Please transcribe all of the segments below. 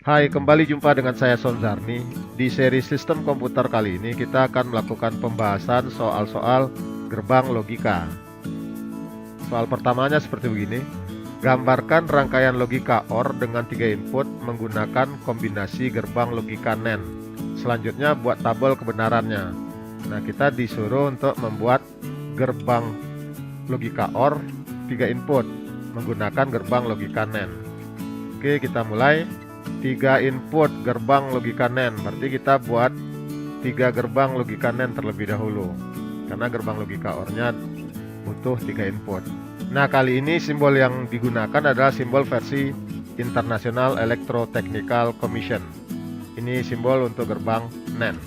Hai, kembali jumpa dengan saya Sonzarni. Di seri sistem komputer kali ini kita akan melakukan pembahasan soal-soal gerbang logika. Soal pertamanya seperti begini. Gambarkan rangkaian logika OR dengan 3 input menggunakan kombinasi gerbang logika NAND. Selanjutnya buat tabel kebenarannya. Nah, kita disuruh untuk membuat gerbang logika OR 3 input menggunakan gerbang logika NAND. Oke, kita mulai. 3 input gerbang logika NAND, berarti kita buat 3 gerbang logika NAND terlebih dahulu, karena gerbang logika OR-nya butuh 3 input. Nah, kali ini simbol yang digunakan adalah simbol versi International Electrotechnical Commission. Ini simbol untuk gerbang NAND.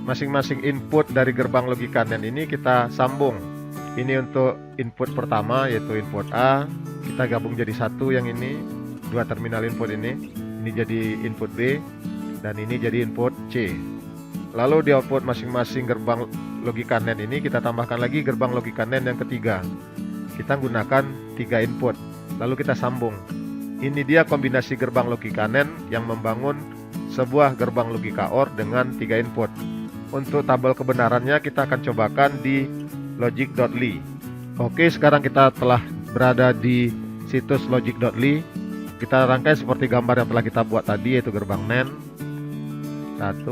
Masing-masing input dari gerbang logika NAND ini kita sambung. Ini untuk input pertama, yaitu input A. Kita gabung jadi satu yang ini, 2 terminal input ini. Ini jadi input B, dan ini jadi input C. Lalu di output masing-masing gerbang logika NAND ini kita tambahkan lagi gerbang logika NAND yang ketiga. Kita gunakan 3 input, lalu kita sambung. Ini dia kombinasi gerbang logika NAND yang membangun sebuah gerbang logika OR dengan 3 input. Untuk tabel kebenarannya kita akan cobakan di logic.ly. Oke, sekarang kita telah berada di situs logic.ly. Kita rangkai seperti gambar yang telah kita buat tadi, yaitu gerbang NAND 1,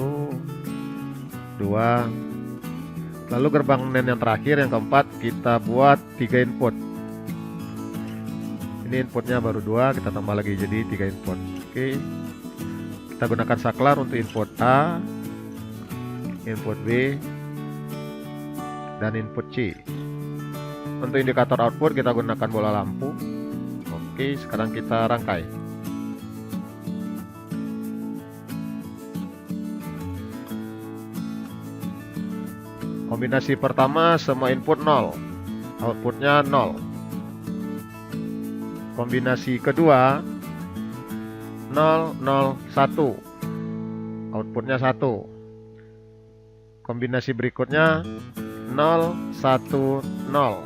2. Lalu gerbang NAND yang terakhir, yang keempat, kita buat 3 input. Ini inputnya baru 2, kita tambah lagi jadi 3 input. Oke, kita gunakan saklar untuk input A, input B, dan input C. Untuk indikator output kita gunakan bola lampu. Oke, sekarang kita rangkai. Kombinasi pertama semua input 0, outputnya 0. Kombinasi kedua 0, 0, 1, outputnya 1. Kombinasi berikutnya 0, 1, 0,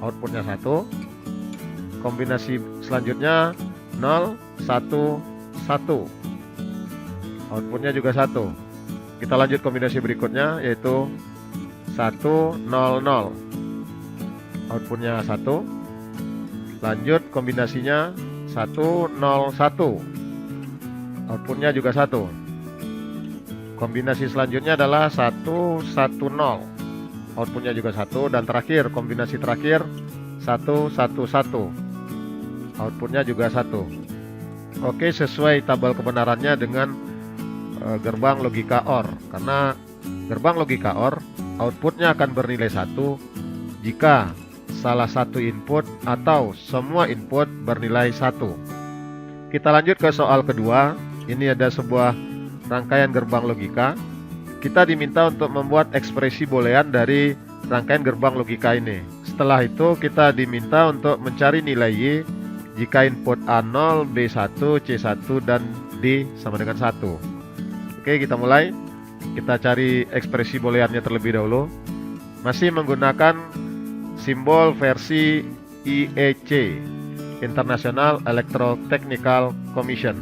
outputnya 1. Kombinasi selanjutnya 0, 1, 1, outputnya juga 1. Kita lanjut kombinasi berikutnya, yaitu 1, 0, 0, outputnya 1. Lanjut kombinasinya 1, 0, 1, outputnya juga 1. Kombinasi selanjutnya adalah 1, 1, 0, outputnya juga 1. Dan terakhir, kombinasi terakhir 1, 1, 1, outputnya juga 1. Oke, sesuai tabel kebenarannya dengan gerbang logika OR. Karena gerbang logika OR outputnya akan bernilai 1 jika salah satu input atau semua input bernilai 1. Kita lanjut ke soal kedua. Ini ada sebuah rangkaian gerbang logika. Kita diminta untuk membuat ekspresi boolean dari rangkaian gerbang logika ini. Setelah itu kita diminta untuk mencari nilai Y jika input A0, B1, C1, dan D sama dengan 1. Oke, kita mulai. Kita cari ekspresi booleannya terlebih dahulu. Masih menggunakan simbol versi IEC, International Electrotechnical Commission.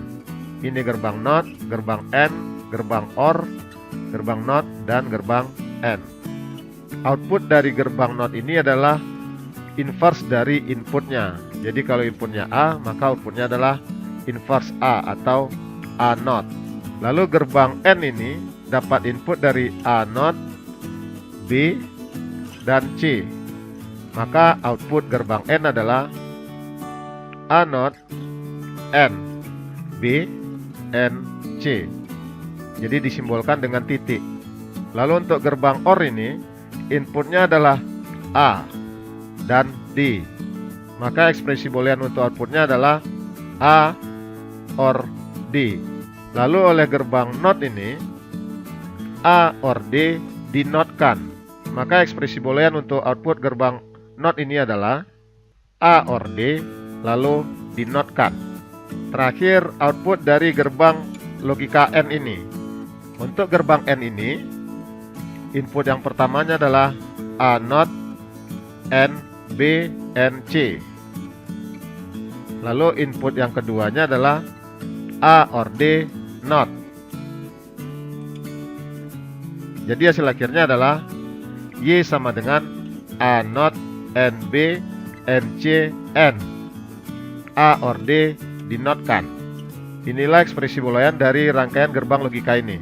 Ini gerbang NOT, gerbang N, gerbang OR, gerbang NOT, dan gerbang N. Output dari gerbang NOT ini adalah inverse dari inputnya. Jadi kalau inputnya A, maka outputnya adalah inverse A atau A0. Lalu gerbang N ini dapat input dari A0, B, dan C. Maka output gerbang N adalah A0, N, B, N, C. Jadi disimbolkan dengan titik. Lalu untuk gerbang OR ini, inputnya adalah A dan D. Maka ekspresi boolean untuk outputnya adalah A OR D. Lalu oleh gerbang NOT ini, A OR D dinotkan. Maka ekspresi boolean untuk output gerbang NOT ini adalah A OR D lalu dinotkan. Terakhir, output dari gerbang logika N ini. Untuk gerbang N ini, input yang pertamanya adalah A0, N, B, N, C. Lalu input yang keduanya adalah A or D, not. Jadi hasil akhirnya adalah Y sama dengan A not, N B, N C, N. A or D dinotkan. Inilah ekspresi boolean dari rangkaian gerbang logika ini.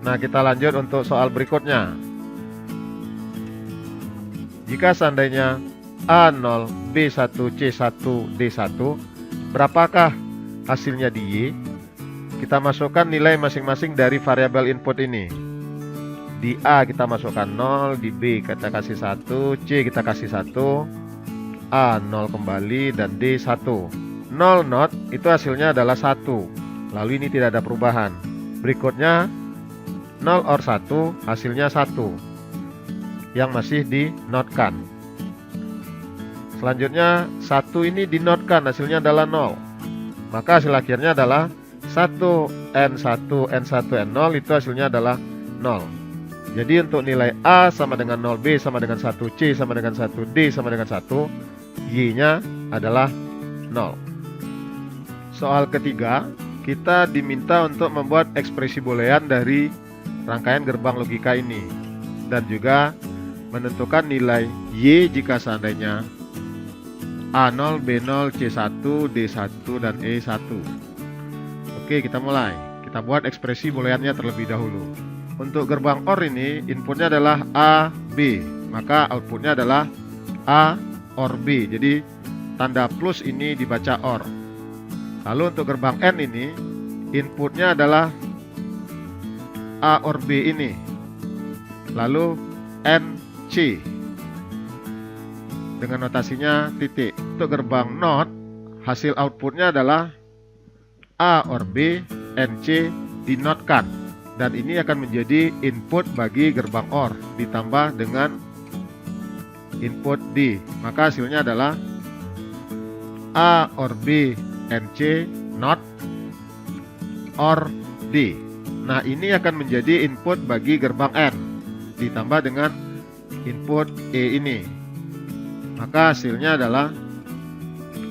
Nah, kita lanjut untuk soal berikutnya. Jika seandainya A0, B1, C1, D1, berapakah hasilnya di Y? Kita masukkan nilai masing-masing dari variabel input ini. Di A kita masukkan 0, di B kita kasih 1, C kita kasih 1, A 0 kembali, dan D 1. 0 not itu hasilnya adalah 1. Lalu ini tidak ada perubahan. Berikutnya 0 or 1 hasilnya 1 yang masih dinotkan. Selanjutnya 1 ini dinotkan, hasilnya adalah 0. Maka hasil akhirnya adalah 1 N1 N1 N0 itu hasilnya adalah 0. Jadi untuk nilai A sama dengan 0, B sama dengan 1, C sama dengan 1, D sama dengan 1, Y-nya adalah 0. Soal ketiga, kita diminta untuk membuat ekspresi boolean dari rangkaian gerbang logika ini, dan juga menentukan nilai Y jika seandainya A0, B0, C1, D1, dan E1. Oke, kita mulai. Kita buat ekspresi booleannya terlebih dahulu. Untuk gerbang OR ini, inputnya adalah A, B, maka outputnya adalah A OR B. Jadi tanda plus ini dibaca OR. Lalu untuk gerbang N ini, inputnya adalah A OR B ini, lalu NC dengan notasinya titik. Untuk gerbang NOT, hasil outputnya adalah A OR B, NC dinotkan, dan ini akan menjadi input bagi gerbang OR ditambah dengan input D. Maka hasilnya adalah A OR B, NC not OR D. Nah, ini akan menjadi input bagi gerbang N ditambah dengan input E ini. Maka hasilnya adalah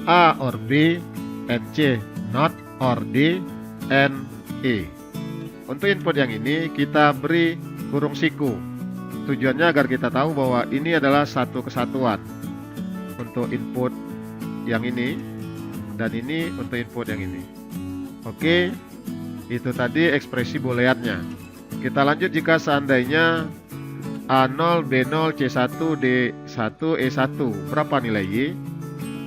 A OR B, NC not OR D, N E. Untuk input yang ini kita beri kurung siku. Tujuannya agar kita tahu bahwa ini adalah satu kesatuan. Untuk input yang ini dan ini untuk input yang ini. Oke, itu tadi ekspresi booleannya. Kita lanjut jika seandainya A0, B0, C1, D1, E1. Berapa nilai Y?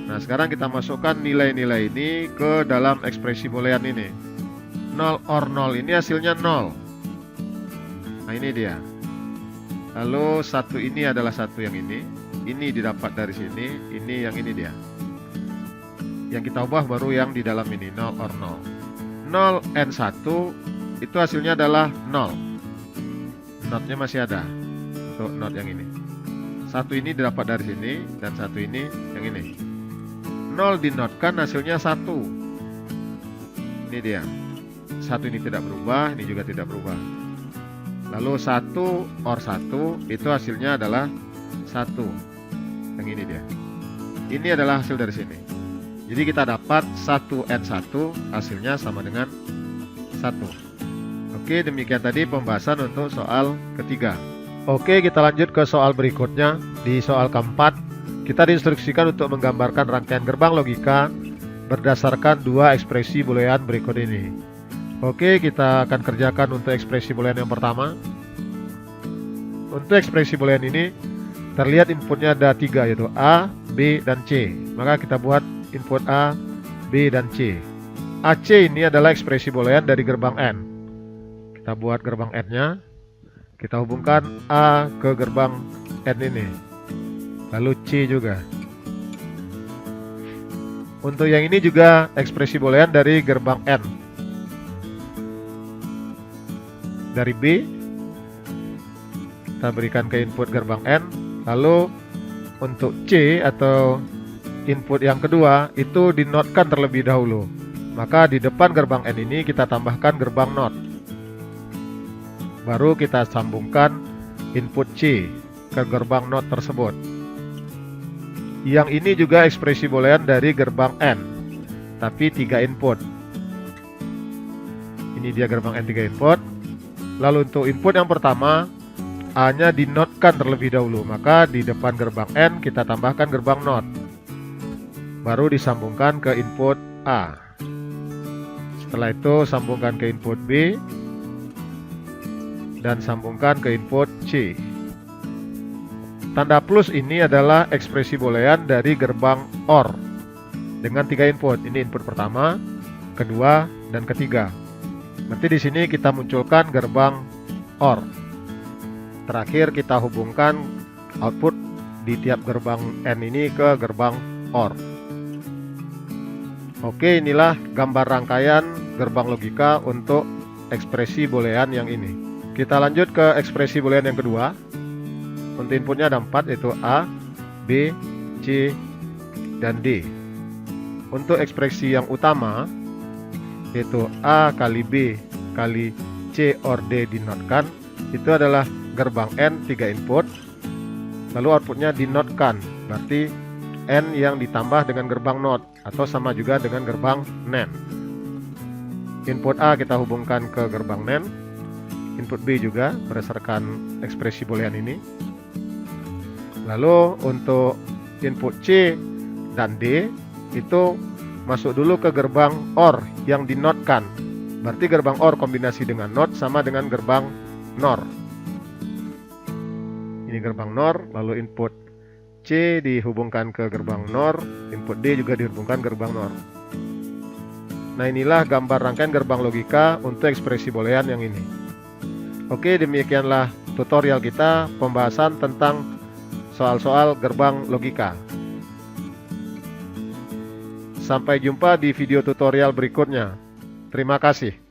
Nah, sekarang kita masukkan nilai-nilai ini ke dalam ekspresi boolean ini. 0 or 0 ini hasilnya 0. Nah, ini dia. Lalu 1 ini adalah 1 yang ini. Ini didapat dari sini. Ini yang ini dia. Yang kita ubah baru yang di dalam ini, 0 or 0. 0 N1 itu hasilnya adalah 0. Notnya masih ada untuk not yang ini. 1 ini didapat dari sini, dan 1 ini yang ini. 0 dinotkan, hasilnya 1. Ini dia. 1 ini tidak berubah, ini juga tidak berubah. Lalu 1 or 1 itu hasilnya adalah 1. Yang ini dia. Ini adalah hasil dari sini. Jadi kita dapat 1N1 hasilnya sama dengan 1. Oke, demikian tadi pembahasan untuk soal ketiga. Oke, kita lanjut ke soal berikutnya. Di soal keempat, kita diinstruksikan untuk menggambarkan rangkaian gerbang logika berdasarkan dua ekspresi boolean berikut ini. Oke, kita akan kerjakan untuk ekspresi boolean yang pertama. Untuk ekspresi boolean ini terlihat inputnya ada 3, yaitu A, B, dan C. Maka kita buat input A, B, dan C. AC ini adalah ekspresi boolean dari gerbang N. Kita buat gerbang N-nya. Kita hubungkan A ke gerbang N ini. Lalu C juga. Untuk yang ini juga ekspresi boolean dari gerbang N. Dari B, kita berikan ke input gerbang N. Lalu untuk C atau input yang kedua itu dinotkan terlebih dahulu. Maka di depan gerbang N ini kita tambahkan gerbang not. Baru kita sambungkan input C ke gerbang not tersebut. Yang ini juga ekspresi boolean dari gerbang N, tapi 3 input. Ini dia gerbang N 3 input. Lalu untuk input yang pertama, A-nya dinotkan terlebih dahulu. Maka di depan gerbang N kita tambahkan gerbang not. Baru disambungkan ke input A. Setelah itu sambungkan ke input B. Dan sambungkan ke input C. Tanda plus ini adalah ekspresi boolean dari gerbang OR dengan 3 input. Ini input pertama, kedua, dan ketiga. Nanti di sini kita munculkan gerbang OR. Terakhir kita hubungkan output di tiap gerbang N ini ke gerbang OR. Oke, inilah gambar rangkaian gerbang logika untuk ekspresi boolean yang ini. Kita lanjut ke ekspresi boolean yang kedua. Untuk inputnya ada 4, yaitu A, B, C, dan D. Untuk ekspresi yang utama, yaitu A kali B kali C or D dinotkan, itu adalah gerbang N 3 input. Lalu outputnya dinotkan, berarti N yang ditambah dengan gerbang not, atau sama juga dengan gerbang NAND. Input A kita hubungkan ke gerbang NAND, input B juga berdasarkan ekspresi boolean ini. Lalu untuk input C dan D itu masuk dulu ke gerbang OR yang dinotkan. Berarti gerbang OR kombinasi dengan not sama dengan gerbang NOR. Ini gerbang NOR, lalu input C dihubungkan ke gerbang NOR, input D juga dihubungkan ke gerbang NOR. Nah, inilah gambar rangkaian gerbang logika untuk ekspresi boolean yang ini. Oke, demikianlah tutorial kita pembahasan tentang soal-soal gerbang logika. Sampai jumpa di video tutorial berikutnya. Terima kasih.